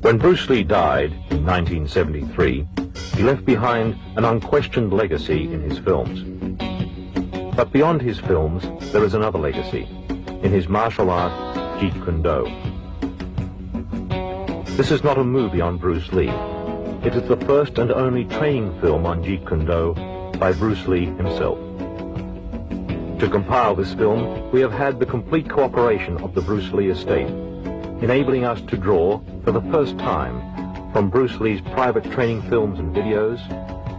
When Bruce Lee died in 1973, he left behind an unquestioned legacy in his films. But beyond his films, there is another legacy, in his martial art, Jeet Kune Do. This is not a movie on Bruce Lee. It is the first and only training film on Jeet Kune Do by Bruce Lee himself. To compile this film, we have had the complete cooperation of the Bruce Lee estate, enabling us to draw, for the first time, from Bruce Lee's private training films and videos,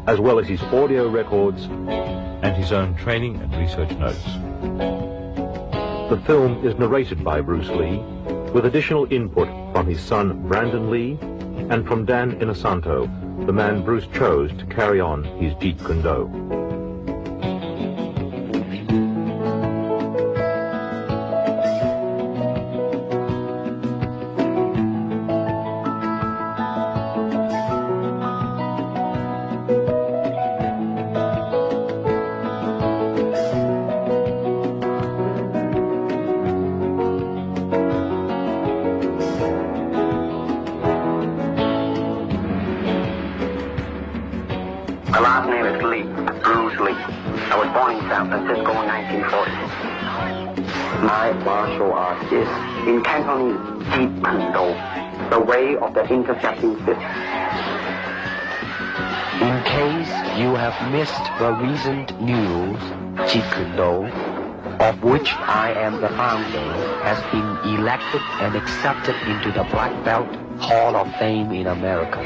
as well as his audio records and his own training and research notes. The film is narrated by Bruce Lee, with additional input from his son Brandon Lee and from Dan Inosanto, the man Bruce chose to carry on his Jeet Kune Do. My last name is Lee, Bruce Lee. I was born in San Francisco in 1940. My martial art is in Cantonese Jeet Kune Do, the way of the intercepting fist. In case you have missed the recent news, Jeet Kune Do, of which I am the founder, has been elected and accepted into the Black Belt Hall of Fame in America.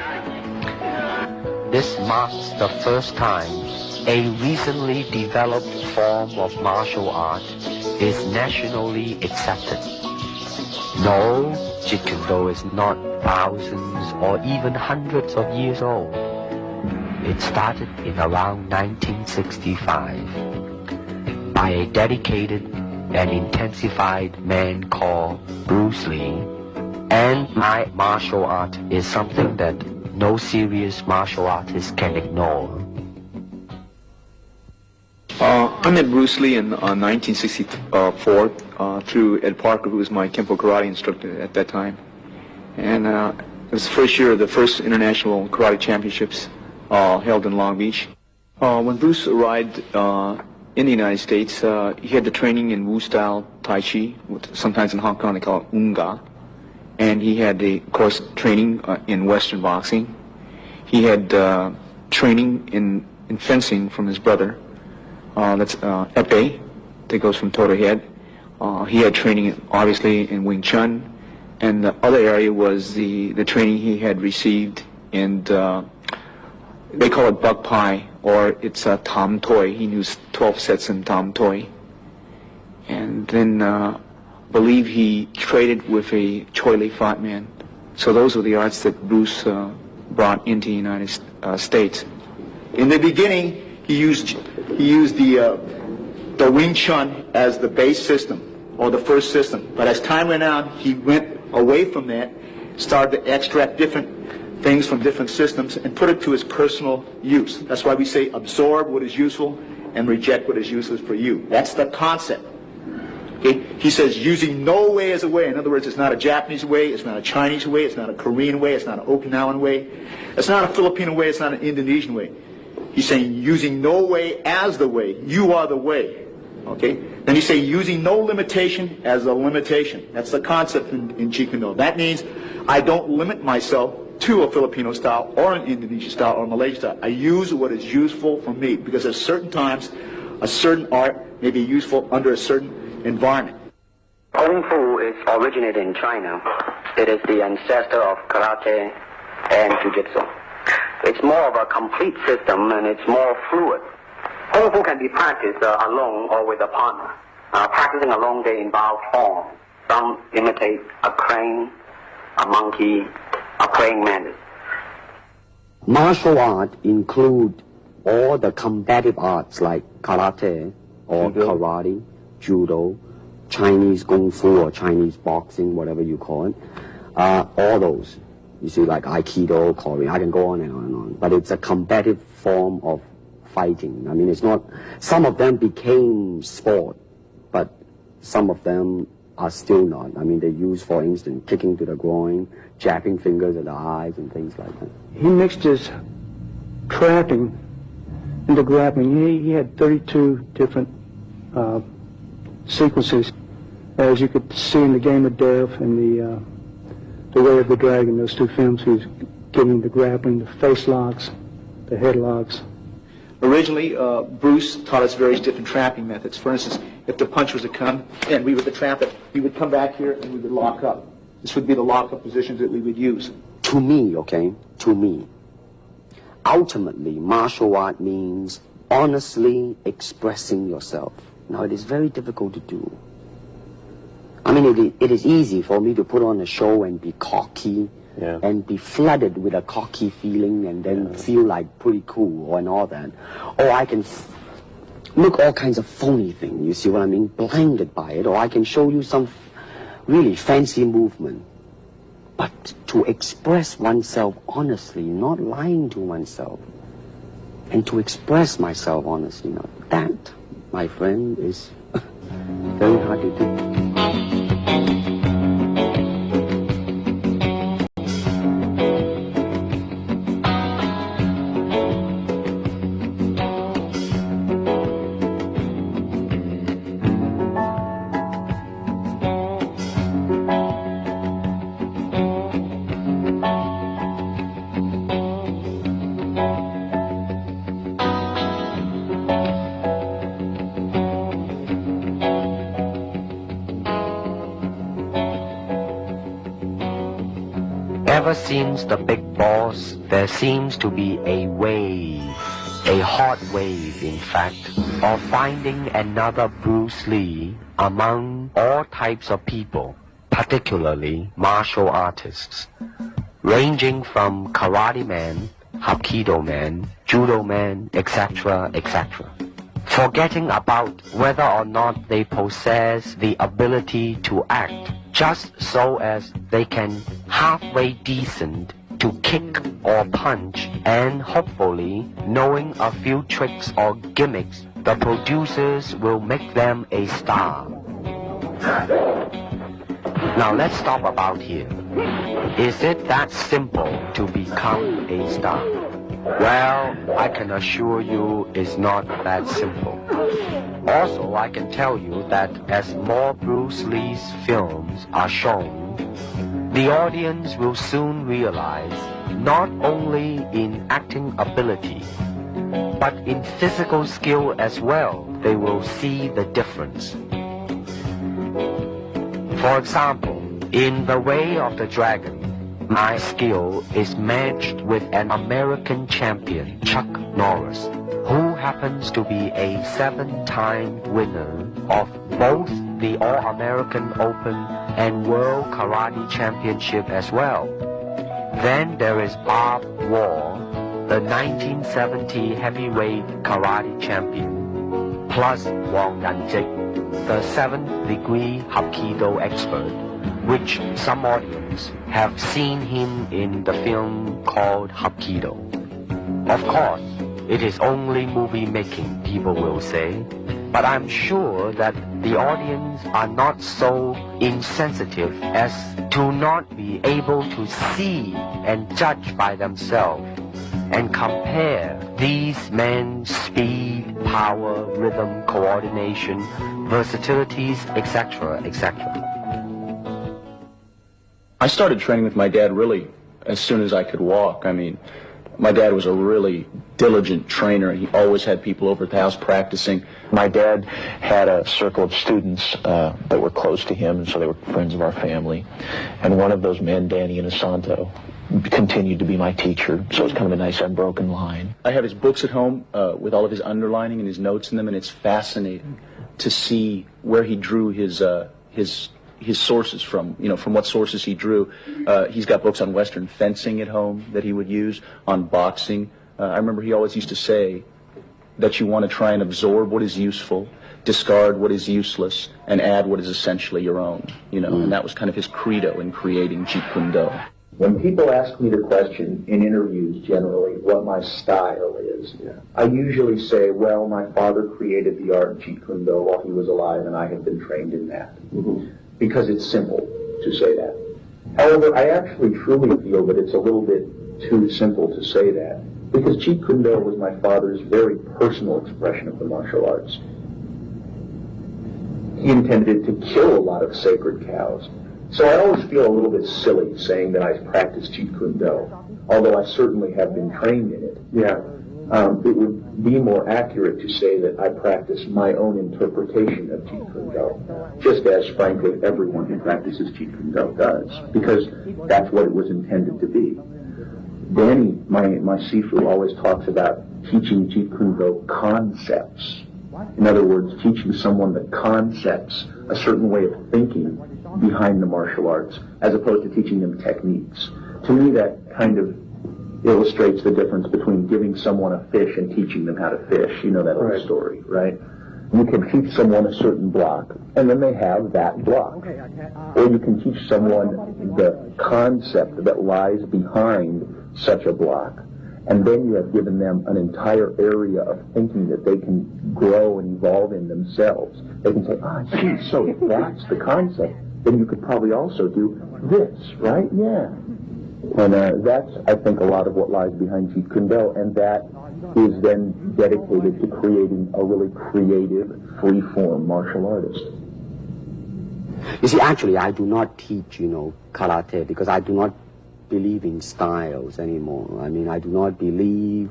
This marks the first time a recently developed form of martial art is nationally accepted. No, Jeet Kune Do is not thousands or even hundreds of years old. It started in around 1965 by a dedicated and intensified man called Bruce Lee, and my martial art is something that no serious martial artist can ignore. I met Bruce Lee in 1964 through Ed Parker, who was my Kempo karate instructor at that time. And it was the first year of the first international karate championships held in Long Beach. When Bruce arrived in the United States, he had the training in Wu-style Tai Chi, sometimes in Hong Kong they call it Unga. And he had the course training in Western boxing. He had training in fencing from his brother. That's Epee, that goes from toe to head. He had training obviously in Wing Chun, and the other area was the training he had received in they call it Bug Pai, or it's Tam Toi. He knew 12 sets in Tam Toi. And then believe he traded with a Choi Lee Fat man. So those were the arts that Bruce brought into the United States. In the beginning, he used the Wing Chun as the base system, or the first system. But as time went on, he went away from that, started to extract different things from different systems and put it to his personal use. That's why we say absorb what is useful and reject what is useless for you. That's the concept. Okay? He says using no way as a way. In other words, it's not a Japanese way, it's not a Chinese way, it's not a Korean way, it's not an Okinawan way, it's not a Filipino way, it's not an Indonesian way. He's saying using no way as the way. You are the way. Okay? Then he's saying using no limitation as a limitation. That's the concept in Jeet Kune Do. That means I don't limit myself to a Filipino style or an Indonesian style or a Malaysian style. I use what is useful for me, because at certain times a certain art may be useful under a certain environment. Kung Fu is originated in China. It is the ancestor of karate and jiu-jitsu. It's more of a complete system, and it's more fluid. Kung Fu can be practiced alone or with a partner. Practicing alone, they involve form. Some imitate a crane, a monkey, a praying mantis. Martial art include all the combative arts like karate or karate, judo, Chinese kung fu or Chinese boxing, whatever you call it. All those. You see, like Aikido, Korean, I can go on and on and on. But it's a combative form of fighting. I mean, it's not, some of them became sport, but some of them are still not. I mean, they use, for instance, kicking to the groin, jabbing fingers at the eyes, and things like that. He mixed his trapping into grappling. He had 32 different sequences, as you could see in The Game of Death and the Way of the Dragon. Those two films, he was getting the grappling, the face locks, the head locks. Originally, Bruce taught us various different trapping methods. For instance, if the punch was to come and we were to trap it, we would come back here and we would lock up. This would be the lock-up positions that we would use. To me, okay, to me, ultimately, martial art means honestly expressing yourself. Now, it is very difficult to do. I mean, it is easy for me to put on a show and be cocky, and be flooded with a cocky feeling and then feel like pretty cool and all that. Or I can look all kinds of phony things, you see what I mean, blinded by it. Or I can show you some really fancy movement. But to express oneself honestly, not lying to oneself, and to express myself honestly, now that, my friend, is very hard to do. Ever since the big boss, there seems to be a wave, a hot wave in fact, of finding another Bruce Lee among all types of people, particularly martial artists, ranging from karate man, hapkido man, judo man, etc., etc. Forgetting about whether or not they possess the ability to act, just so as they can halfway decent to kick or punch, and hopefully knowing a few tricks or gimmicks, the producers will make them a star. Now let's stop about here. Is it that simple to become a star? Well, I can assure you it's not that simple. Also, I can tell you that as more Bruce Lee's films are shown, the audience will soon realize not only in acting ability, but in physical skill as well, they will see the difference. For example, in The Way of the Dragon, my skill is matched with an American champion, Chuck Norris, who happens to be a 7-time winner of both the All-American Open and World Karate Championship as well. Then there is Bob Wall, the 1970 heavyweight karate champion, plus Wang Yanjik, the 7th degree Hapkido expert, which some audience have seen him in the film called Hapkido. Of course, it is only movie making, people will say, but I'm sure that the audience are not so insensitive as to not be able to see and judge by themselves and compare these men's speed, power, rhythm, coordination, versatilities, etc., etc. I started training with my dad really as soon as I could walk. I mean, my dad was a really diligent trainer. He always had people over at the house practicing. My dad had a circle of students that were close to him, and so they were friends of our family. And one of those men, Danny Inosanto, continued to be my teacher, so it's kind of a nice unbroken line. I have his books at home with all of his underlining and his notes in them, and it's fascinating to see where he drew his sources from, from what sources he drew. He's got books on Western fencing at home that he would use, on boxing. I remember he always used to say that you want to try and absorb what is useful, discard what is useless, and add what is essentially your own, and that was kind of his credo in creating Jeet Kune Do. When people ask me the question in interviews generally what my style is, I usually say, well, my father created the art of Jeet Kune Do while he was alive, and I have been trained in that. because it's simple to say that. However, I actually truly feel that it's a little bit too simple to say that, because Jeet Kune Do was my father's very personal expression of the martial arts. He intended to kill a lot of sacred cows. So I always feel a little bit silly saying that I practice Jeet Kune Do, although I certainly have been trained in it. Yeah. It would be more accurate to say that I practice my own interpretation of Jeet Kune Do, just as, frankly, everyone who practices Jeet Kune Do does, because that's what it was intended to be. Danny, my Sifu, always talks about teaching Jeet Kune Do concepts. In other words, teaching someone the concepts, a certain way of thinking behind the martial arts, as opposed to teaching them techniques. To me, that kind of illustrates the difference between giving someone a fish and teaching them how to fish. You know that old story, right? You can teach someone a certain block, and then they have that block. Or you can teach someone the concept that lies behind such a block, and then you have given them an entire area of thinking that they can grow and evolve in themselves. They can say, gee, so if that's the concept, then you could probably also do this, right? Yeah. And that's, I think, a lot of what lies behind Jeet Kune Do, and that is then dedicated to creating a really creative, free-form martial artist. You see, actually, I do not teach, karate, because I do not believe in styles anymore. I mean, I do not believe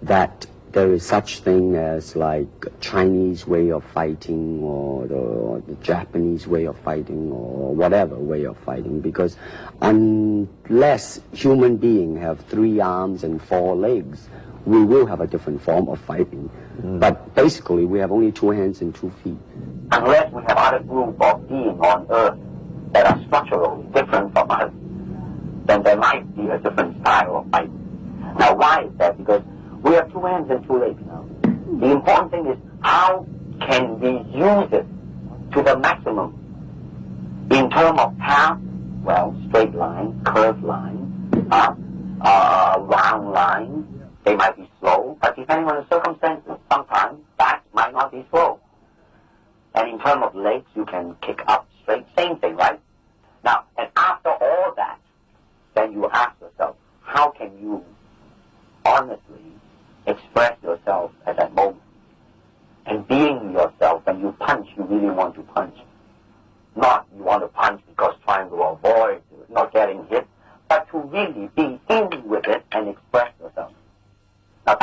that there is such thing as like Chinese way of fighting or the Japanese way of fighting or whatever way of fighting, because unless human beings have 3 arms and 4 legs, we will have a different form of fighting. But basically, we have only 2 hands and 2 feet. Unless we have other group of beings on Earth that are structurally different from us, then there might be a different style of fighting. Now, why is that? Because we have 2 hands and 2 legs now. The important thing is, how can we use it to the maximum? In terms of path, well, straight line, curved line, round line, they might be slow, but depending on the circumstances, sometimes that might not be slow. And in terms of legs, you can kick up straight, same thing, right? Now, and after all that, then you ask yourself, how can you honestly express yourself at that moment? And being yourself, when you punch, you really want to punch. Not you want to punch because trying to avoid not getting hit, but to really be in with it and express yourself. Now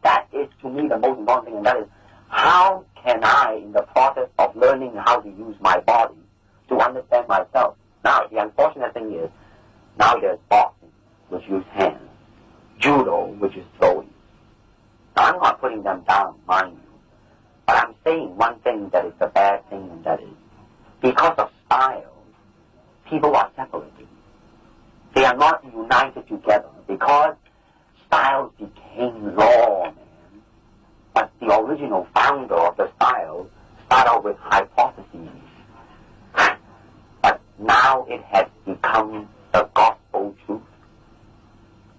that is to me the most important thing, and that is, how can I, in the process of learning how to use my body, to understand myself? Now, the unfortunate thing is, now there's boxing, which uses hands, judo, which is throwing. Now, I'm not putting them down, mind you, but I'm saying one thing that is a bad thing, and that is, because of style, people are separated. They are not united together, because styles became law, man. But the original founder of the style started out with hypotheses. But now it has become the gospel truth.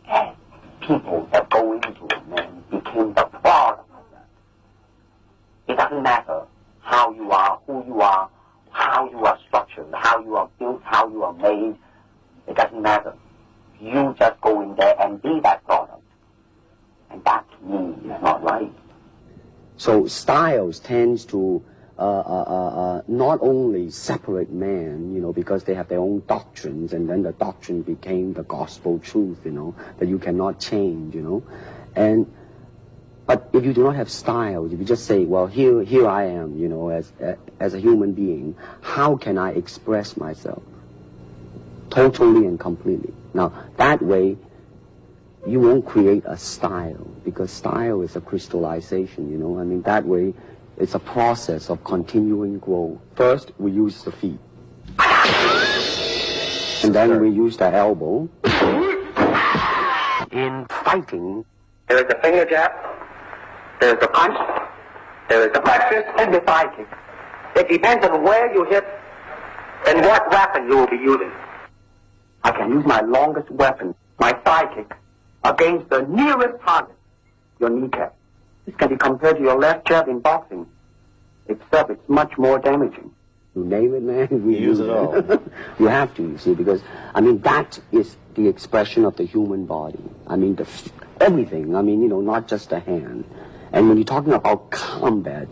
And people that go into it, man, became the product of that. It doesn't matter how you are, who you are, how you are structured, how you are built, how you are made. It doesn't matter. You just go in there and be that product. And that, to me, is not right. So styles tends to not only separate men, because they have their own doctrines, and then the doctrine became the gospel truth, that you cannot change, But if you do not have styles, if you just say, well, here I am, as a human being, how can I express myself? Totally and completely. Now, that way, you won't create a style, because style is a crystallization, that way, it's a process of continuing growth. First, we use the feet. And then we use the elbow. In fighting, There is a finger jab, there is a punch, there is a back fist, and the thigh kick. It depends on where you hit and what weapon you will be using. I can use my longest weapon, my thigh kick, against the nearest target, your kneecap. This can be compared to your left jab in boxing, except it's much more damaging. You name it, man. We use it all. You have to, you see, because, I mean, that is the expression of the human body. I mean, everything. I mean, you know, not just a hand. And when you're talking about combat,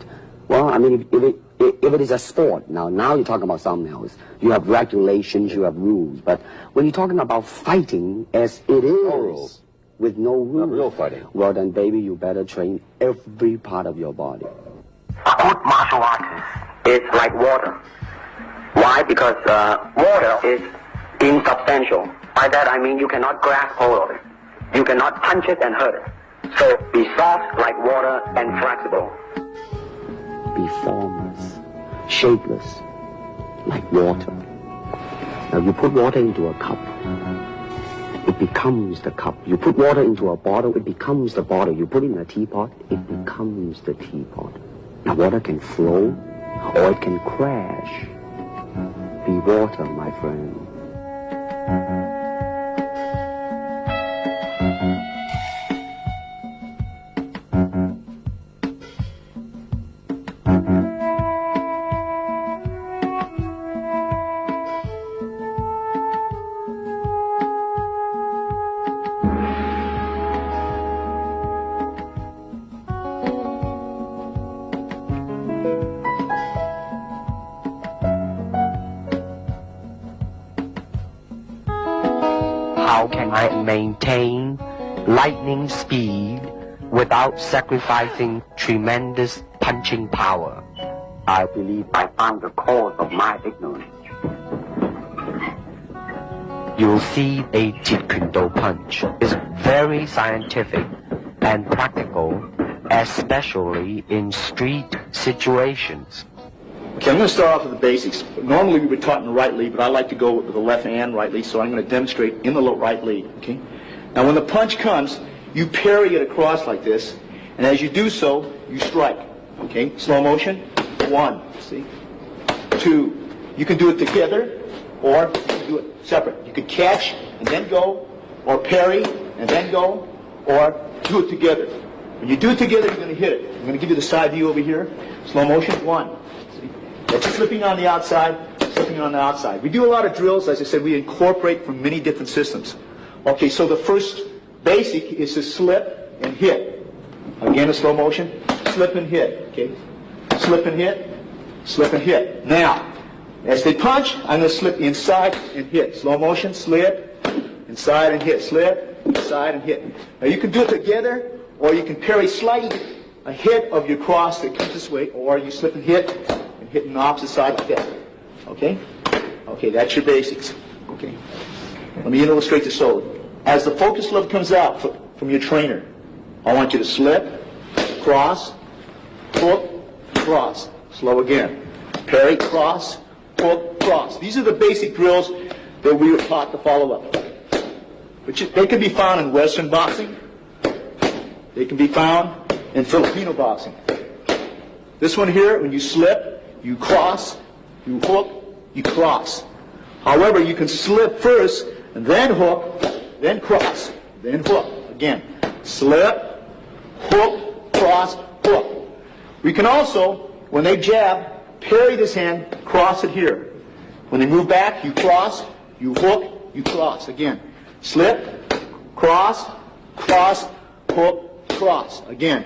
well, I mean, if it is a sport, now you're talking about something else. You have regulations, you have rules. But when you're talking about fighting as it is, with no rules, real fighting, well, then, baby, you better train every part of your body. A good martial artist is like water. Why? Because water is insubstantial. By that I mean you cannot grasp hold of it. You cannot punch it and hurt it. So be soft like water and flexible. Be formless, shapeless, like water. Now you put water into a cup, it becomes the cup. You put water into a bottle, it becomes the bottle. You put it in a teapot, it becomes the teapot. Now water can flow or it can crash. Be water, my friend. How can I maintain lightning speed without sacrificing tremendous punching power? I believe I found the cause of my ignorance. You'll see a Jeet Kune Do punch is very scientific and practical, especially in street situations. Okay, I'm going to start off with the basics. Normally we would taught in the right lead, but I like to go with the left and right lead, so I'm going to demonstrate in the right lead. Okay. Now when the punch comes, you parry it across like this, and as you do so, you strike. Okay, slow motion. 1, see, 2. You can do it together, or you can do it separate. You could catch and then go, or parry and then go, or do it together. When you do it together, you're going to hit it. I'm going to give you the side view over here. Slow motion. 1. That's slipping on the outside, slipping on the outside. We do a lot of drills, as I said, we incorporate from many different systems. Okay, so the first basic is to slip and hit. Again, a slow motion, slip and hit, okay? Slip and hit, slip and hit. Now, as they punch, I'm going to slip inside and hit. Slow motion, slip, inside and hit, slip, inside and hit. Now you can do it together, or you can parry slightly ahead of your cross that comes this way, or you slip and hit on the opposite side like that. Okay? Okay, that's your basics. Okay. Let me illustrate this slowly. As the focus glove comes out from your trainer, I want you to slip, cross, hook, cross. Slow again. Parry, cross, hook, cross. These are the basic drills that we were taught to follow up. But they can be found in Western boxing. They can be found in Filipino boxing. This one here, when you slip, you cross, you hook, you cross. However, you can slip first, and then hook, then cross, then hook. Again, slip, hook, cross, hook. We can also, when they jab, parry this hand, cross it here. When they move back, you cross, you hook, you cross. Again, slip, cross, cross, hook, cross. Again,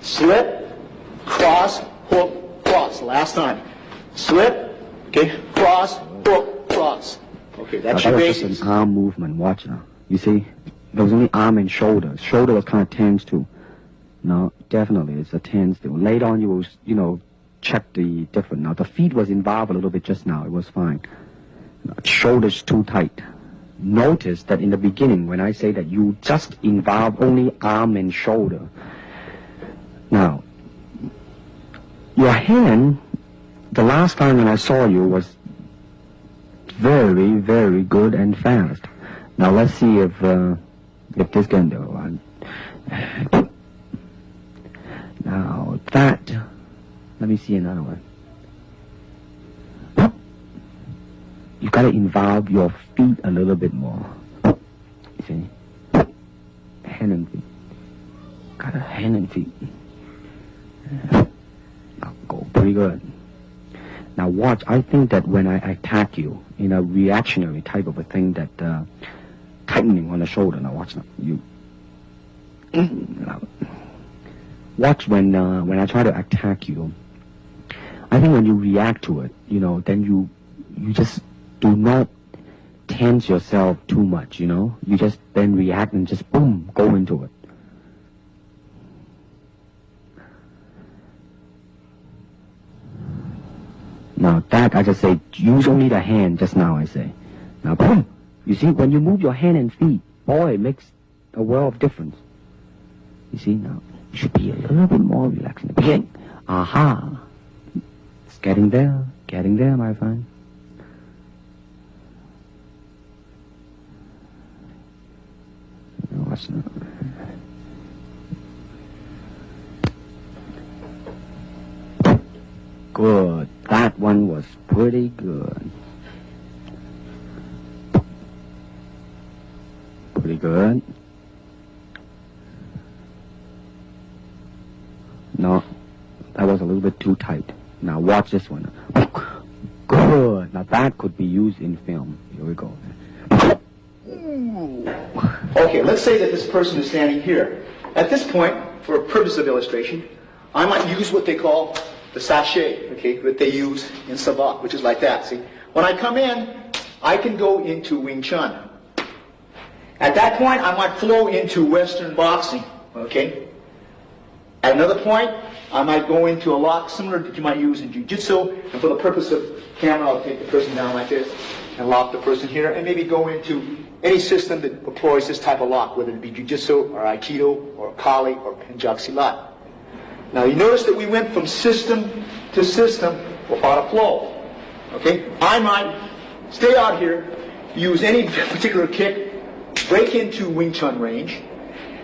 slip, cross, hook, cross. Last time. Slip, okay, cross, hook, cross. Okay, that's your basics. That was just an arm movement. Watch now. You see, there was only arm and shoulder. Shoulder was kind of tense too. No, definitely, it's a tense too. Later on, you will, you know, check the different. Now, the feet was involved a little bit just now. It was fine. Shoulders too tight. Notice that in the beginning, when I say that you just involve only arm and shoulder. Now, your hand, the last time when I saw you was very, very good and fast. Now let's see if this can do. Now that, let me see another one. You gotta involve your feet a little bit more. You see? Hand and feet. Got a hand and feet. Go pretty good. Now watch, I think that when I attack you in a reactionary type of a thing that tightening on the shoulder, now watch now, you, now, watch when I try to attack you, I think when you react to it, you know, then you just do not tense yourself too much, you know, you just then react and just boom, go into it. Now that, I just say, use only the hand just now, I say. Now, boom! You see, when you move your hand and feet, boy, it makes a world of difference. You see, now, you should be a little bit more relaxed in the beginning. Aha! It's getting there, my friend. What's that? Good. That one was pretty good. Pretty good. No, that was a little bit too tight. Now watch this one. Good. Now that could be used in film. Here we go. Okay, let's say that this person is standing here. At this point, for purpose of illustration, I might use what they call the sachet, okay, that they use in Savate, which is like that, see? When I come in, I can go into Wing Chun. At that point, I might flow into Western boxing, okay? At another point, I might go into a lock similar that you might use in Jiu-Jitsu, and for the purpose of camera, I'll take the person down like this and lock the person here, and maybe go into any system that employs this type of lock, whether it be Jiu-Jitsu or Aikido or Kali or Penjak Silat. Now you notice that we went from system to system without a flow. Okay? I might stay out here, use any particular kick, break into Wing Chun range,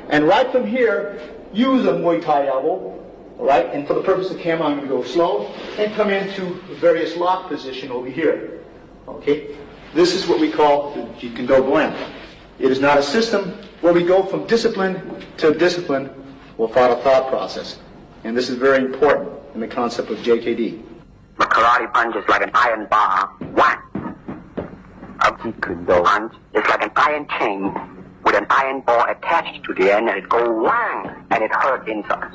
and right from here, use a Muay Thai elbow, all right? And for the purpose of camera, I'm going to go slow and come into various lock position over here. Okay? This is what we call the Jeet Kune Do blend. It is not a system where we go from discipline to discipline without a thought process. And this is very important in the concept of JKD. The karate punch is like an iron bar. Whack! A Jeet Kune Do punch is like an iron chain with an iron ball attached to the end, and it goes whang, and it hurts inside.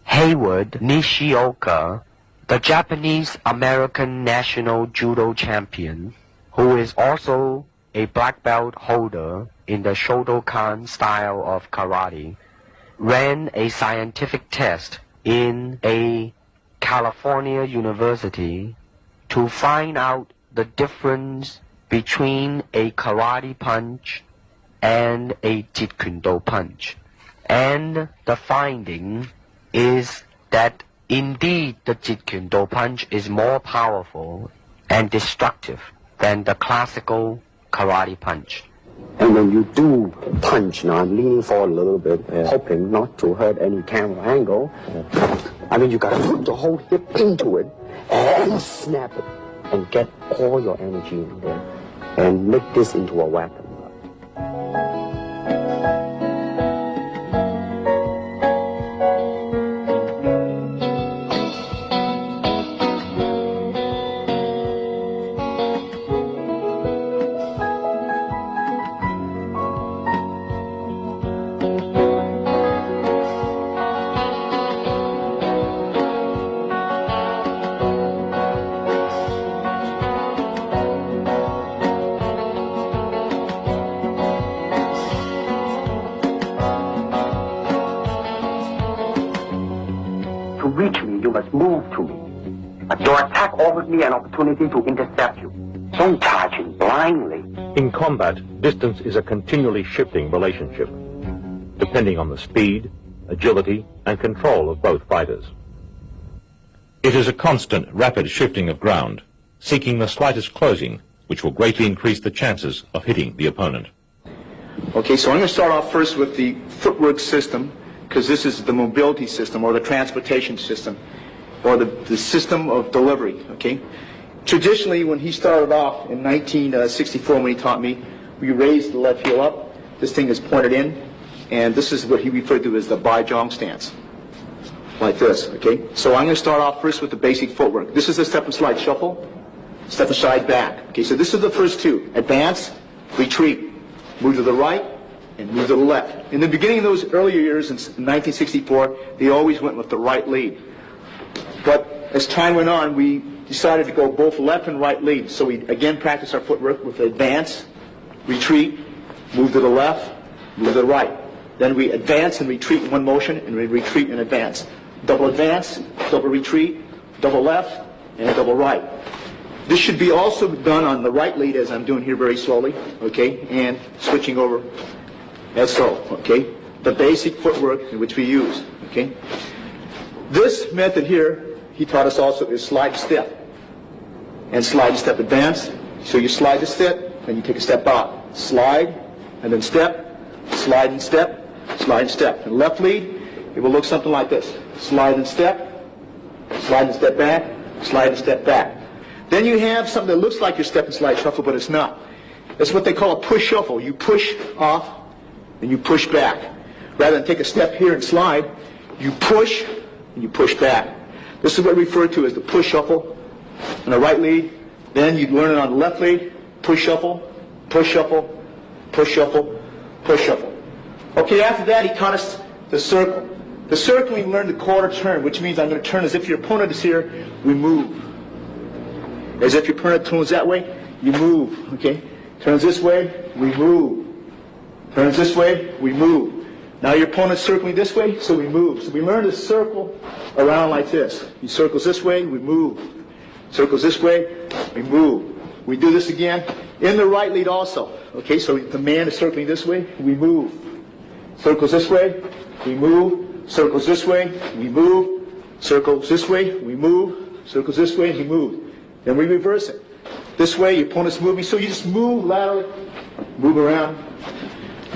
Hayward Nishioka, the Japanese-American national judo champion, who is also a black belt holder in the Shotokan style of karate, ran a scientific test in a California university to find out the difference between a karate punch and a Jeet Kune Do punch. And the finding is that indeed the Jeet Kune Do punch is more powerful and destructive than the classical karate punch. And when you do punch, now I'm leaning forward a little bit, hoping not to hurt any camera angle. I mean, you gotta put the whole hip into it and snap it and get all your energy in there and make this into a weapon. Your attack offers me an opportunity to intercept you. Don't charge him blindly. In combat, distance is a continually shifting relationship, depending on the speed, agility, and control of both fighters. It is a constant, rapid shifting of ground, seeking the slightest closing, which will greatly increase the chances of hitting the opponent. Okay, so I'm going to start off first with the footwork system, because this is the mobility system or the transportation system, or the system of delivery, okay? Traditionally, when he started off in 1964, when he taught me, we raised the left heel up, this thing is pointed in, and this is what he referred to as the Bai Zhang stance. like this, okay? So I'm going to start off first with the basic footwork. This is the step and slide shuffle, step and slide back. Okay, so this is the first two. Advance, retreat, move to the right, and move to the left. In the beginning of those earlier years, in 1964, they always went with the right lead. But as time went on, we decided to go both left and right lead. So we again practiced our footwork with advance, retreat, move to the left, move to the right. Then we advance and retreat in one motion, and we retreat and advance. Double advance, double retreat, double left, and double right. This should be also done on the right lead, as I'm doing here very slowly, okay, and switching over as so, okay. The basic footwork in which we use, okay. This method here, he taught us also, is slide step. And slide step advance. So you slide the step, then you take a step out. Slide, and then step, slide and step, slide and step. And left lead, it will look something like this. Slide and step back, slide and step back. Then you have something that looks like your step and slide shuffle, but it's not. That's what they call a push shuffle. You push off, and you push back. Rather than take a step here and slide, you push, and you push back. This is what we refer to as the push shuffle on the right lead. Then you'd learn it on the left lead. Push shuffle, push shuffle, push shuffle, push shuffle. Okay, after that he taught us the circle. The circle we learned the quarter turn, which means I'm going to turn as if your opponent is here, we move. As if your opponent turns that way, you move. Okay? Turns this way, we move. Turns this way, we move. Now your opponent's circling this way, so we move. So we learn to circle around like this. He circles this way, we move. Circles this way, we move. We do this again in the right lead also. Okay, so the man is circling this way, we move. Circles this way, we move. Circles this way, we move. Circles this way, we move. Circles this way, we move. Then we reverse it. This way, your opponent's moving, so you just move laterally, move around,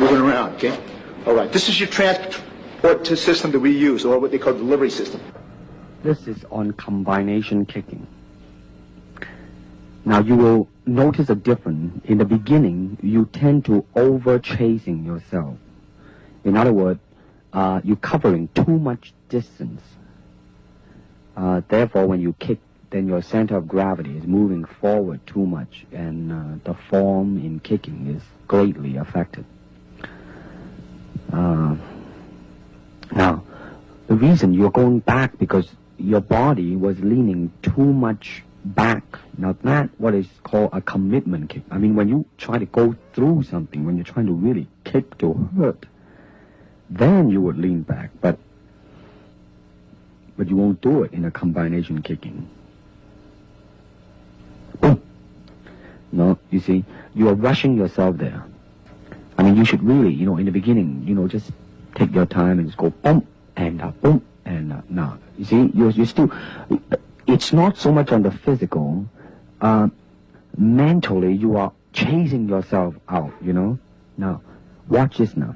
moving around, okay? All right, this is your transport system that we use, or what they call delivery system. This is on combination kicking. Now you will notice a difference. In the beginning, you tend to over-chasing yourself. In other words, you're covering too much distance. Therefore, when you kick, then your center of gravity is moving forward too much, and the form in kicking is greatly affected. Now, the reason you're going back because your body was leaning too much back. Now, that's what is called a commitment kick. I mean, when you try to go through something, when you're trying to really kick to hurt, then you would lean back, but you won't do it in a combination kicking. Boom. No, you see, you are rushing yourself there. I mean, you should really, in the beginning, just take your time and just go boom, and now. You see, you're still, it's not so much on the physical, mentally you are chasing yourself out, Now, watch this now.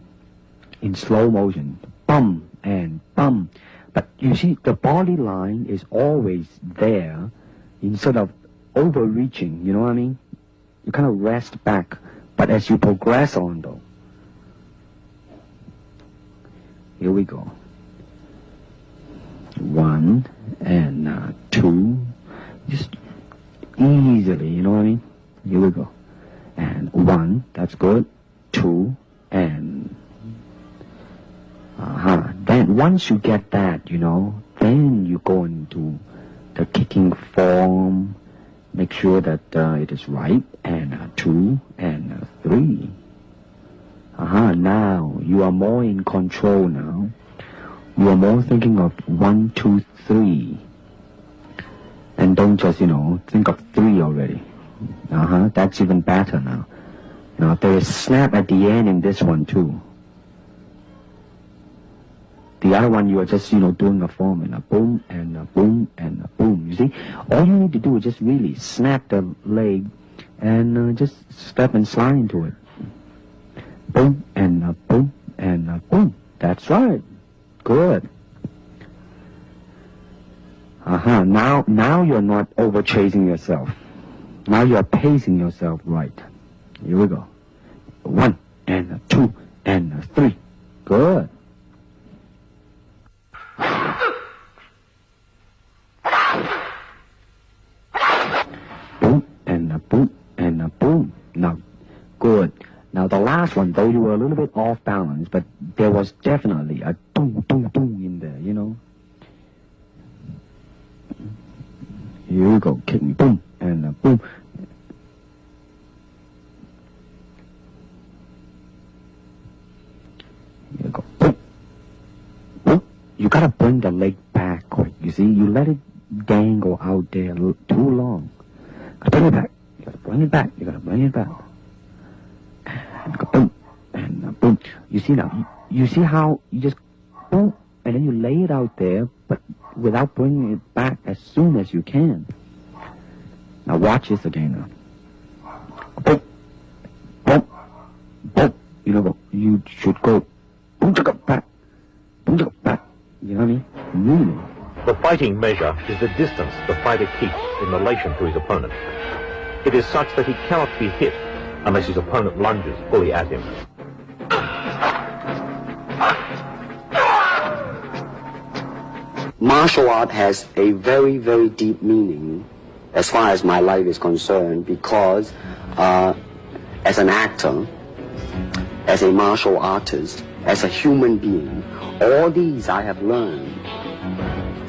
In slow motion, bum and bum. But you see, the body line is always there instead of overreaching, you know what I mean? You kind of rest back, but as you progress on though. Here we go. 1 and 2. Just easily, you know what I mean? Here we go. And 1, that's good. 2, and then once you get that, then you go into the kicking form, make sure that it is right, and 2 and 3. Now you are more in control now. You are more thinking of 1, 2, 3. And don't just, think of 3 already. That's even better now. Now there is snap at the end in this one too. The other one, you are just, doing a form and a boom and a boom and a boom. You see, all you need to do is just really snap the leg and just step and slide into it. Boom and a boom and a boom. That's right. Good. Now you're not over chasing yourself. Now you're pacing yourself right. Here we go. 1 and 2 and 3. Good. a boom, and a boom. Now, good. Now, the last one, though, you were a little bit off balance, but there was definitely a doom, doom, doom in there, you know. Here you go, kick me, boom, and a boom. Here you go, boom, boom. You gotta bring the leg back quick, you see. You let it dangle out there too long. Gotta bring it back. You gotta bring it back. You gotta bring it back. And go boom, and boom. You see now? You see how you just boom, and then you lay it out there, but without bringing it back as soon as you can. Now watch this again now. Boom, boom, boom. You know, you should go boom, back, boom, back. You know what I mean? Really. The fighting measure is the distance the fighter keeps in relation to his opponent. It is such that he cannot be hit unless his opponent lunges fully at him. Martial art has a very, very deep meaning as far as my life is concerned, because as an actor, as a martial artist, as a human being, all these I have learned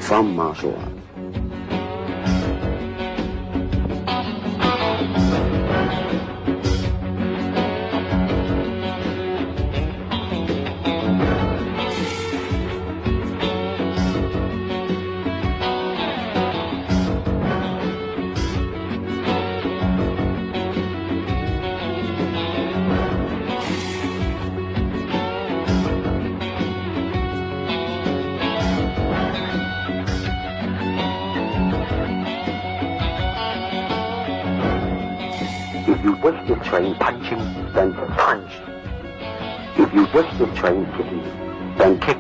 from martial art. If you wish to train punching, then punch. If you wish to train kicking, then kick.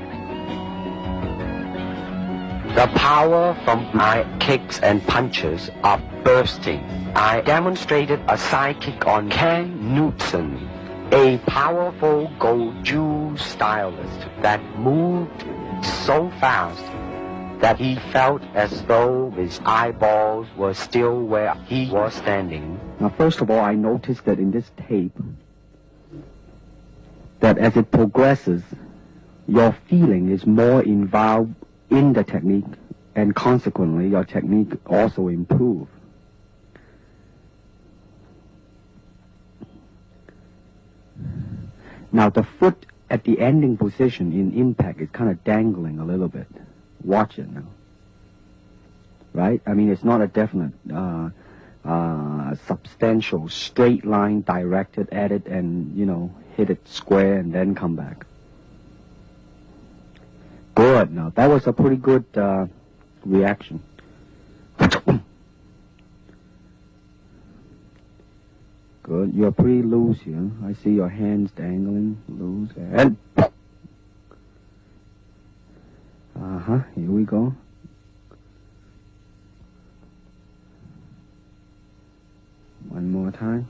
The power from my kicks and punches are bursting. I demonstrated a side kick on Ken Knutson, a powerful Goju stylist that moved so fast that he felt as though his eyeballs were still where he was standing. Now, first of all, I noticed that in this tape, that as it progresses, your feeling is more involved in the technique, and consequently, your technique also improves. Now, the foot at the ending position in impact is kind of dangling a little bit. Watch it now. Right? I mean, it's not a definite, substantial, straight line directed at it and, you know, hit it square and then come back. Good. Now, that was a pretty good reaction. Good. You're pretty loose here. I see your hands dangling loose. And here we go. One more time.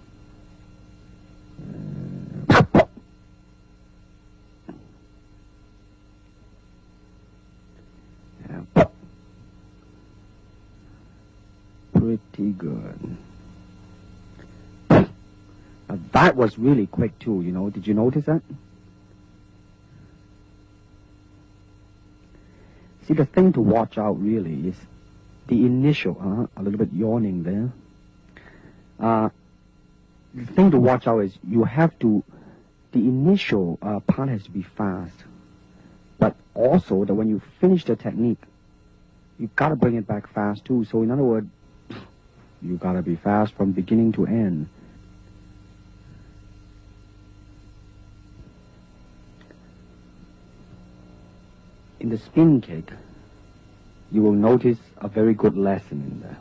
Pretty good. Now that was really quick too, you know. Did you notice that? See, the thing to watch out really is the initial, a little bit yawning there. The thing to watch out is you have to, the initial part has to be fast. But also that when you finish the technique, you gotta bring it back fast too. So in other words, you gotta be fast from beginning to end. In the spin kick, you will notice a very good lesson in there.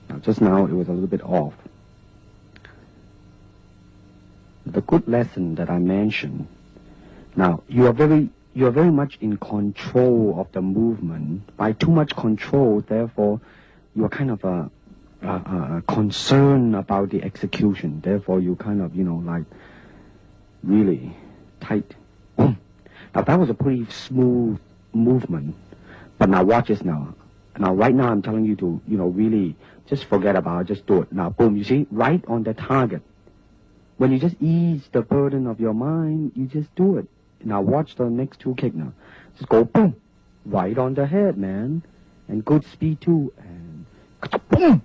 Now, just now, it was a little bit off. The good lesson that I mentioned, now, you are very much in control of the movement. By too much control, therefore, you are kind of concerned about the execution. Therefore, you kind of, you know, like, really tight. Now, that was a pretty smooth movement. But now watch this now. Now, right now, I'm telling you to, really just forget about it. Just do it. Now, boom, you see? Right on the target. When you just ease the burden of your mind, you just do it. Now, watch the next two kick now. Just go, boom, right on the head, man. And good speed, too. And boom!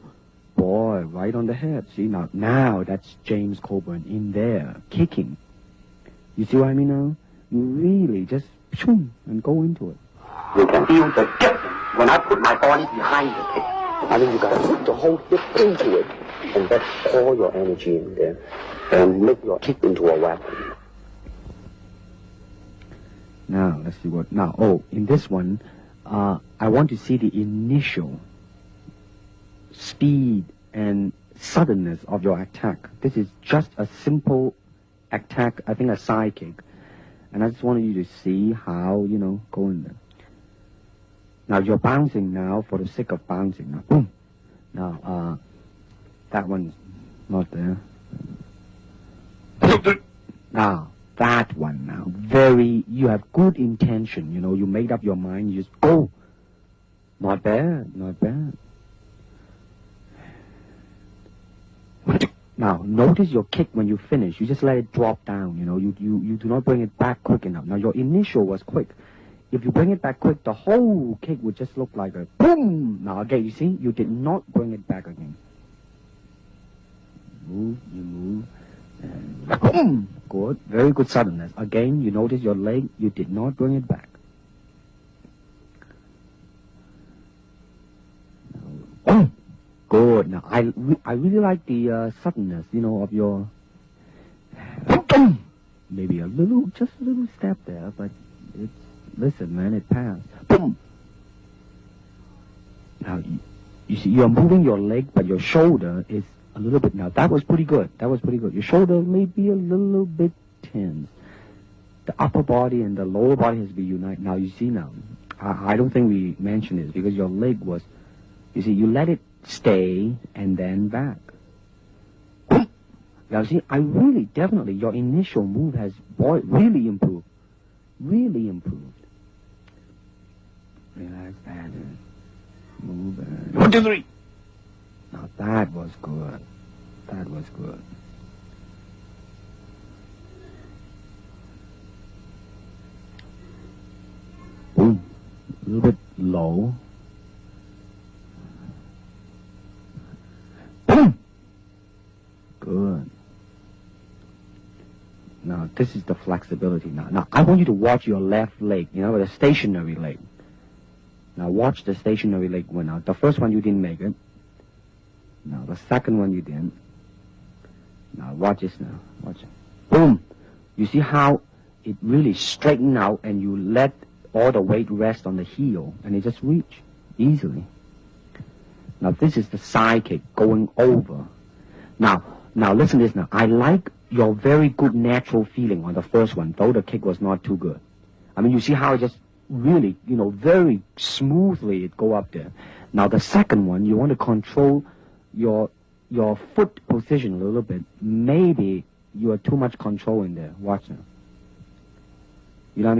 Boy, right on the head. See, now that's James Coburn in there, kicking. You see what I mean now? You really just, shoom, and go into it. You can feel the hip when I put my body behind the kick. I mean, you gotta put the whole hip into it, and that's all your energy in there, and make your kick into a weapon. Now, let's see what, in this one, I want to see the initial speed and suddenness of your attack. This is just a simple attack, I think a side kick. And I just wanted you to see how, go in there. Now, you're bouncing now for the sake of bouncing. Now, boom. Now, that one's not there. Now, that one now. You have good intention, you made up your mind, you just go. Not bad, not bad. Now, notice your kick when you finish. You just let it drop down, You do not bring it back quick enough. Now, your initial was quick. If you bring it back quick, the whole kick would just look like a boom. Now, again, you see, you did not bring it back again. You move, and boom. Good. Very good suddenness. Again, you notice your leg, you did not bring it back. Now, boom. Good. Now, I really like the suddenness, of your... Maybe just a little step there, but it's... Listen, man, it passed. Boom! Now, you see, you're moving your leg, but your shoulder is a little bit... Now, that was pretty good. That was pretty good. Your shoulder may be a little bit tense. The upper body and the lower body has to be united. Now, you see now, I don't think we mentioned this because your leg was... You see, you let it stay and then back. Now, see, definitely, your initial move has, really improved. Really improved. Relax, and move. 1, 2, 3. Now, that was good. That was good. Boom. A little bit low. Boom. Good. Now, this is the flexibility now. Now, I want you to watch your left leg, the stationary leg. Now, watch the stationary leg went out. The first one, you didn't make it. Now, the second one, you didn't. Now, watch this now. Watch it. Boom. You see how it really straightened out and you let all the weight rest on the heel and it just reach easily. Now, this is the side kick going over. Now, listen to this now. I like your very good natural feeling on the first one, though the kick was not too good. I mean, you see how it just really, very smoothly it go up there. Now, the second one, you want to control your foot position a little bit. Maybe you are too much control in there. Watch now. You know what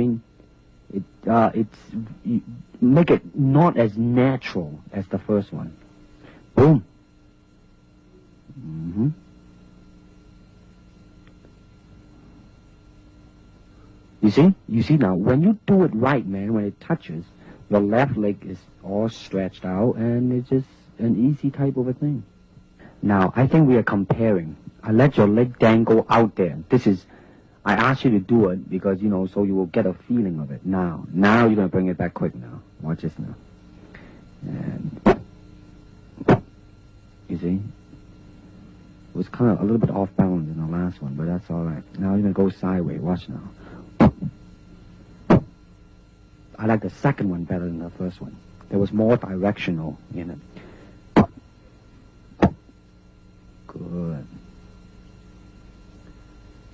I mean? Make it not as natural as the first one. Boom. Mm-hmm. You see now, when you do it right, man, when it touches, your left leg is all stretched out, and it's just an easy type of a thing. Now, I think we are comparing. I let your leg dangle out there. I asked you to do it because, so you will get a feeling of it. Now you're going to bring it back quick now. Watch this now. And, you see? It was kind of a little bit off balance in the last one, but that's all right. Now you're going to go sideways. Watch now. I like the second one better than the first one. There was more directional in it. Good.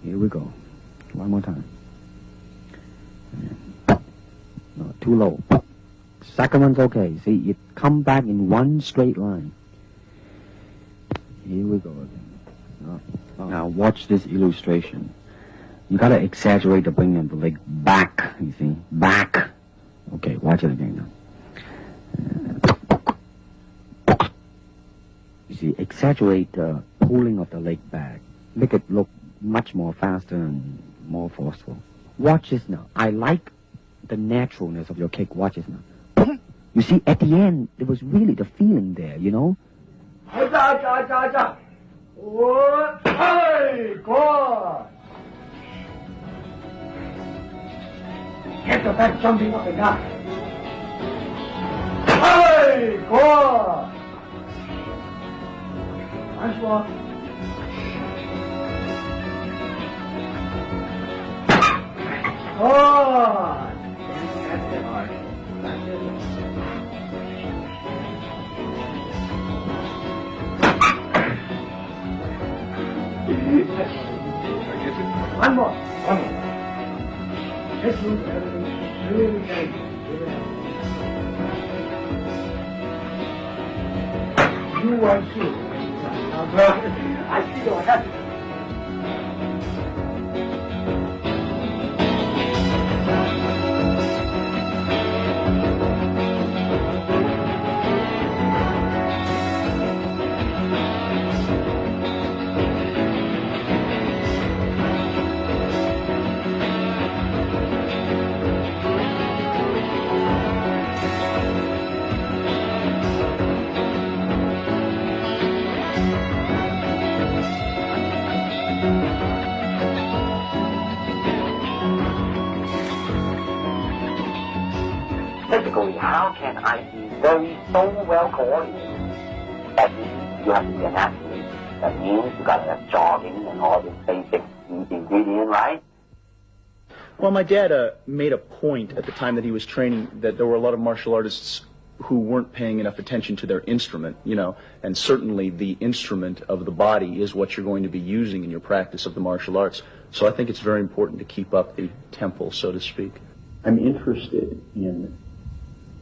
Here we go. One more time. No, too low. Second one's okay. See, it come back in one straight line. Here we go again. Now watch this illustration. You gotta exaggerate the bringing of the leg back, you see. Back. Okay, watch it again now. You see, exaggerate the pulling of the leg back. Make it look much more faster and more forceful. Watch this now. I like the naturalness of your kick. Watch this now. You see, at the end, there was really the feeling there, you know? Hey, good. Get the back jumping up and down. Hey, good. Nice one. Good. That's it, Mark. That's it. One more. Just move everything. Really good. You want to. I feel happy. Physically, how can I be so well coordinated? That means you have to be an athlete. That means you got to have jogging and all this basic ingredient, right? Well, my dad made a point at the time that he was training that there were a lot of martial artists who weren't paying enough attention to their instrument, you know, and certainly the instrument of the body is what you're going to be using in your practice of the martial arts. So I think it's very important to keep up the tempo, so to speak. I'm interested in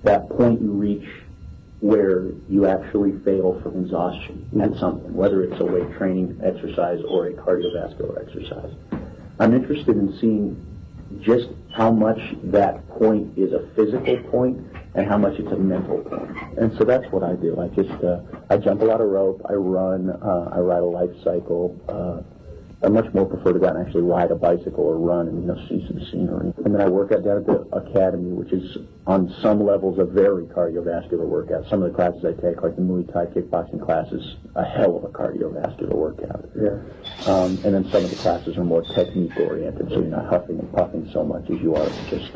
that point you reach where you actually fail from exhaustion at something, whether it's a weight training exercise or a cardiovascular exercise. I'm interested in seeing just how much that point is a physical point and how much it's a mental point. And so that's what I do. I jump a lot of rope, I run, I ride a life cycle. I much more prefer to go out and actually ride a bicycle or run and, you know, see some scenery. And then I work out down at the academy, which is on some levels a very cardiovascular workout. Some of the classes I take, like the Muay Thai kickboxing classes, a hell of a cardiovascular workout. Yeah. And then some of the classes are more technique oriented, so you're not huffing and puffing so much as you are just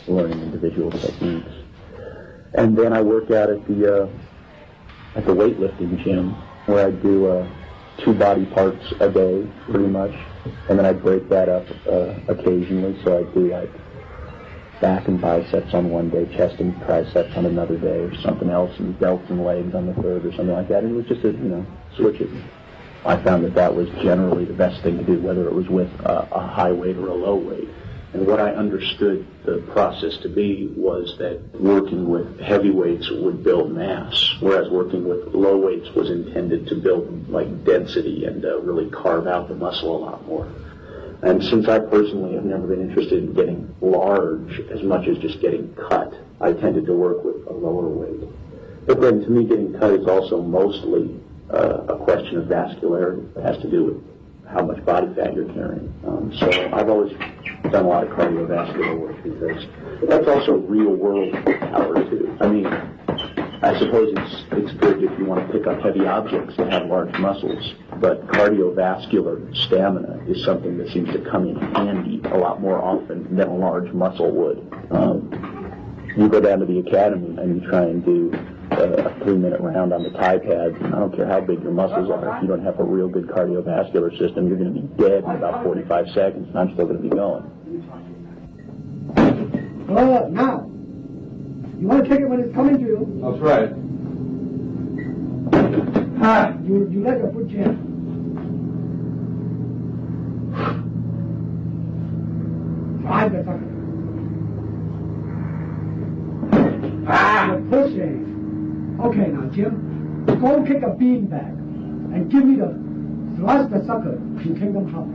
learning individual techniques. And then I work out at the weightlifting gym where I do 2 body parts a day, pretty much, and then I break that up occasionally. So I do like back and biceps on one day, chest and triceps on another day, or something else, and delts and legs on the third, or something like that. And it was just switch it. I found that was generally the best thing to do, whether it was with a high weight or a low weight. And what I understood the process to be was that working with heavy weights would build mass, whereas working with low weights was intended to build like density and really carve out the muscle a lot more. And since I personally have never been interested in getting large as much as just getting cut, I tended to work with a lower weight. But then to me, getting cut is also mostly a question of vascularity. It has to do with how much body fat you're carrying. So I've always done a lot of cardiovascular work because that's also real-world power, too. I mean, I suppose it's good if you want to pick up heavy objects that have large muscles, but cardiovascular stamina is something that seems to come in handy a lot more often than a large muscle would. You go down to the academy and you try and do a 3-minute round on the Thai pads, and I don't care how big your muscles are, if you don't have a real good cardiovascular system, you're going to be dead in about 45 seconds, and I'm still going to be going. Now, you want to take it when it's coming to you. That's right. You let your foot jam. Drive the sucker. You're pushing. Okay, now, Jim, go kick a bean bag and give me the thrust the sucker in Kingdom Hop.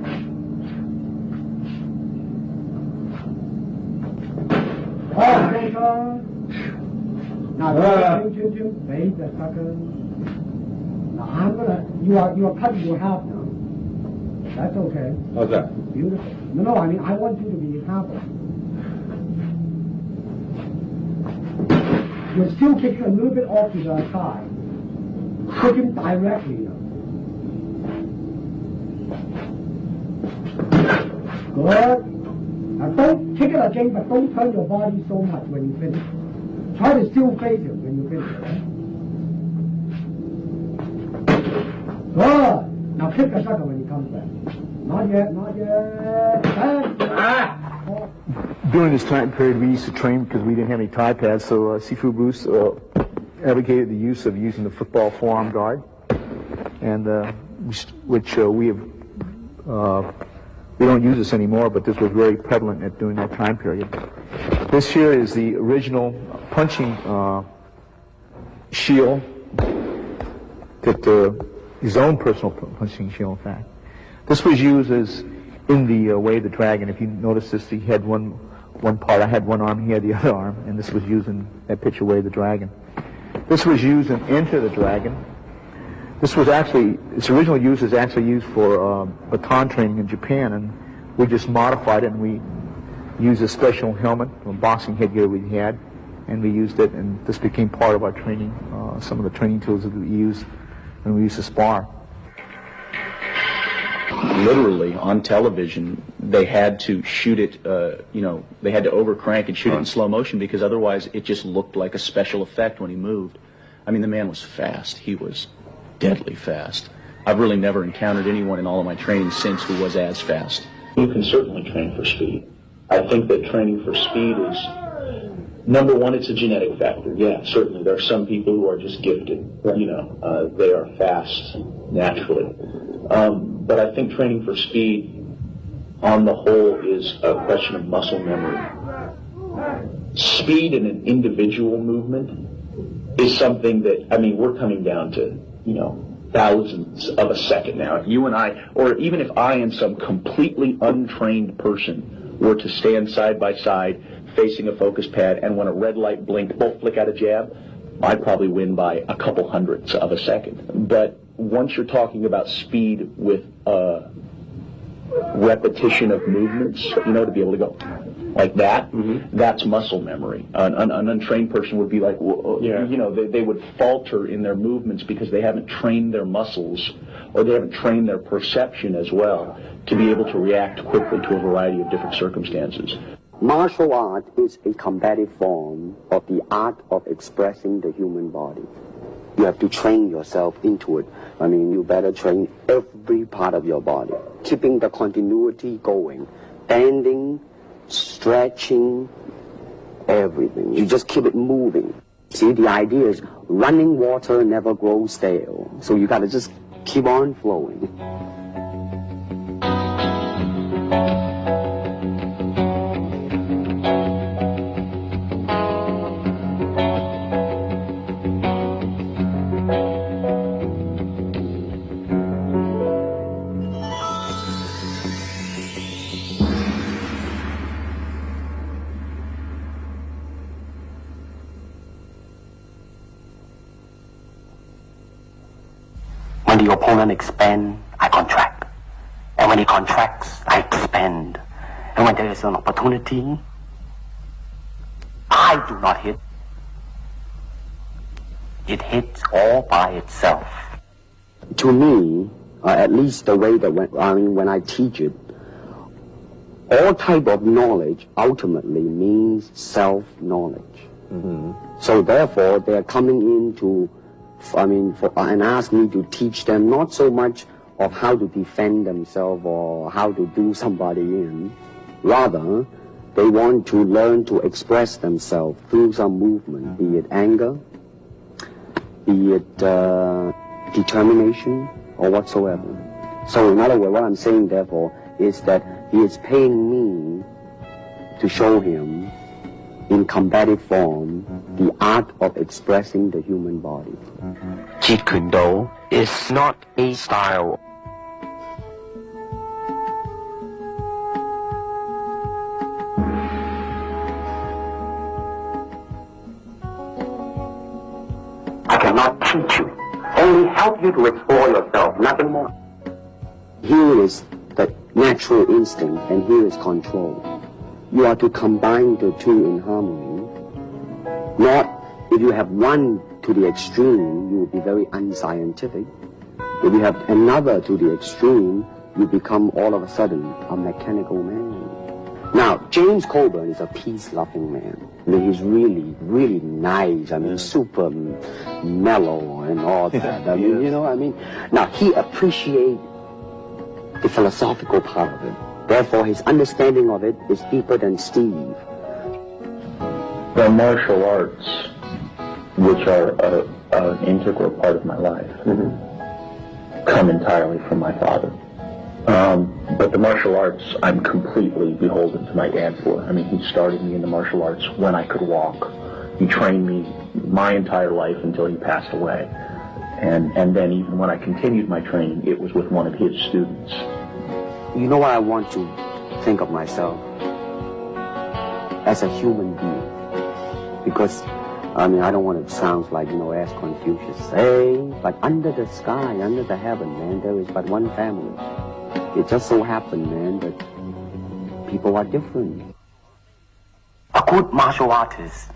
Now, Jim, bait the sucker. Now you are cutting your half now. That's okay. How's that? Beautiful. No, I mean I want you to be half. You're still kicking a little bit off to the side. Kick him directly now. Good. Now don't kick it again, but don't turn your body so much when you finish. Try to still face him when you finish. Good. Now kick the sucker when he comes back. Not yet, not yet. During this time period, we used to train because we didn't have any tie pads, so Sifu Bruce advocated the use of using the football forearm guard, and which we have. We don't use this anymore, but this was very prevalent during that time period. This here is the original punching shield, that his own personal punching shield, in fact. This was used as in the Way of the Dragon. If you notice this, he had one part. I had one arm, he had the other arm, and this was used in that picture, Way of the Dragon. This was used in Enter the Dragon. This was actually, its original use is actually used for baton training in Japan, and we just modified it, and we used a special helmet, a boxing headgear we had, and we used it, and this became part of our training, some of the training tools that we used when we used to spar. Literally, on television, they had to shoot it, they had to overcrank and shoot it in slow motion because otherwise it just looked like a special effect when he moved. I mean, the man was fast. He was deadly fast. I've really never encountered anyone in all of my training since who was as fast. You can certainly train for speed. I think that training for speed is, number one, it's a genetic factor. Yeah, certainly. There are some people who are just gifted. They are fast naturally. But I think training for speed, on the whole, is a question of muscle memory. Speed in an individual movement is something that, we're coming down to, thousandths of a second now. If you and I, or even if I and some completely untrained person were to stand side by side facing a focus pad, and when a red light blinked, both flick out a jab, I'd probably win by a couple hundredths of a second. But once you're talking about speed with repetition of movements, to be able to go like that, that's muscle memory. An untrained person would be like, they would falter in their movements because they haven't trained their muscles, or they haven't trained their perception as well to be able to react quickly to a variety of different circumstances. Martial art is a combative form of the art of expressing the human body. You have to train yourself into it. You better train every part of your body, keeping the continuity going, bending, stretching, everything. You just keep it moving. See, the idea is running water never grows stale. So you got to just keep on flowing. When the opponent expands, I contract. And when he contracts, I expand. And when there is an opportunity, I do not hit. It hits all by itself. To me, at least the way that when I teach it, all type of knowledge ultimately means self-knowledge. So therefore, they are coming in and ask me to teach them not so much of how to defend themselves or how to do somebody in. Rather, they want to learn to express themselves through some movement, be it anger, be it determination, or whatsoever. So in other words, what I'm saying, therefore, is that he is paying me to show him in combative form the art of expressing the human body. Jeet Kune Do is not a style. I cannot teach you only help you to explore yourself, nothing more. Here is the natural instinct, and here is control. You are to combine the two in harmony. Not if you have one to the extreme, you will be very unscientific. If you have another to the extreme, you become all of a sudden a mechanical man. Now, James Coburn is a peace-loving man. I mean, he's really, really nice. I mean, super mellow and all that. I mean, you know what I mean? Now, he appreciates the philosophical part of it. Therefore, his understanding of it is deeper than Steve. The martial arts, which are an integral part of my life, come entirely from my father. But the martial arts, I'm completely beholden to my dad for. I mean, he started me in the martial arts when I could walk. He trained me my entire life until he passed away. And then even when I continued my training, it was with one of his students. You know what I want to think of myself? As a human being. Because, I mean, I don't want to sound like, you know, as Confucius. Hey, but under the sky, under the heaven, man, there is but one family. It just so happened, man, that people are different. A good martial artist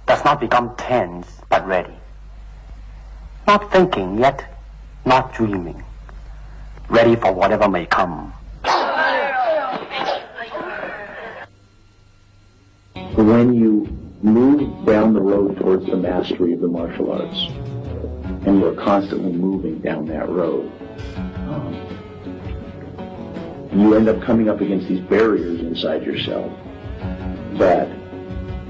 does not become tense, but ready. Not thinking, yet not dreaming. Ready for whatever may come. When you move down the road towards the mastery of the martial arts, and you're constantly moving down that road, you end up coming up against these barriers inside yourself that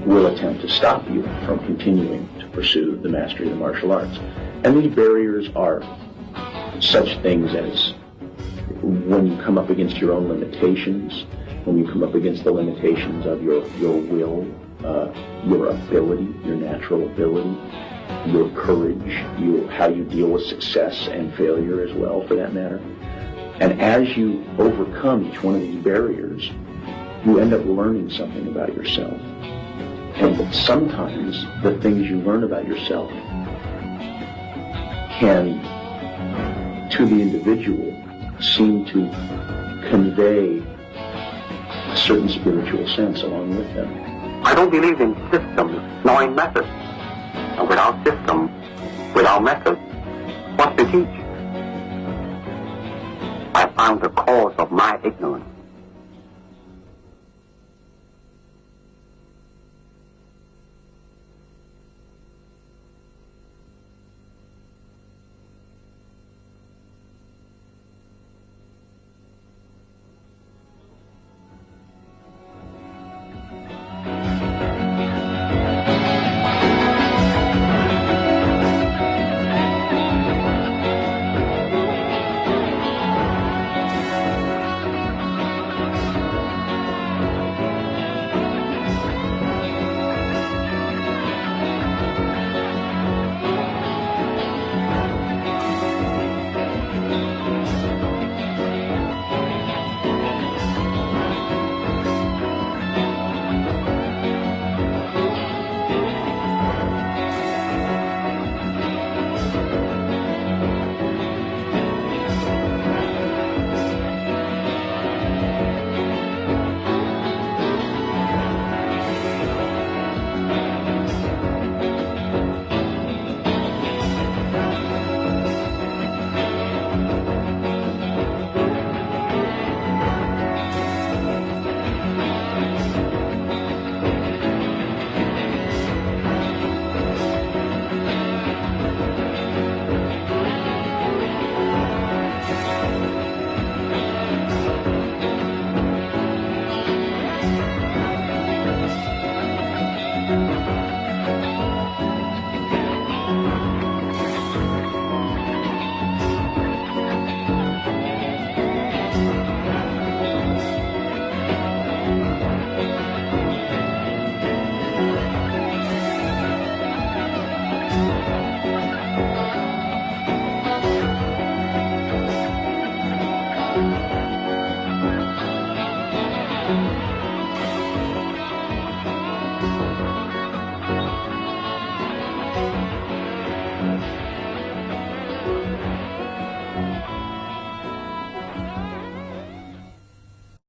will attempt to stop you from continuing to pursue the mastery of the martial arts. And these barriers are such things as when you come up against your own limitations, when you come up against the limitations of your will, your ability, your natural ability, your courage, how you deal with success and failure as well, for that matter. And as you overcome each one of these barriers, you end up learning something about yourself. And sometimes the things you learn about yourself can, to the individual, seem to convey a certain spiritual sense along with them. I don't believe in systems, nor in methods. And without system, without method, what's to teach? I found the cause of my ignorance.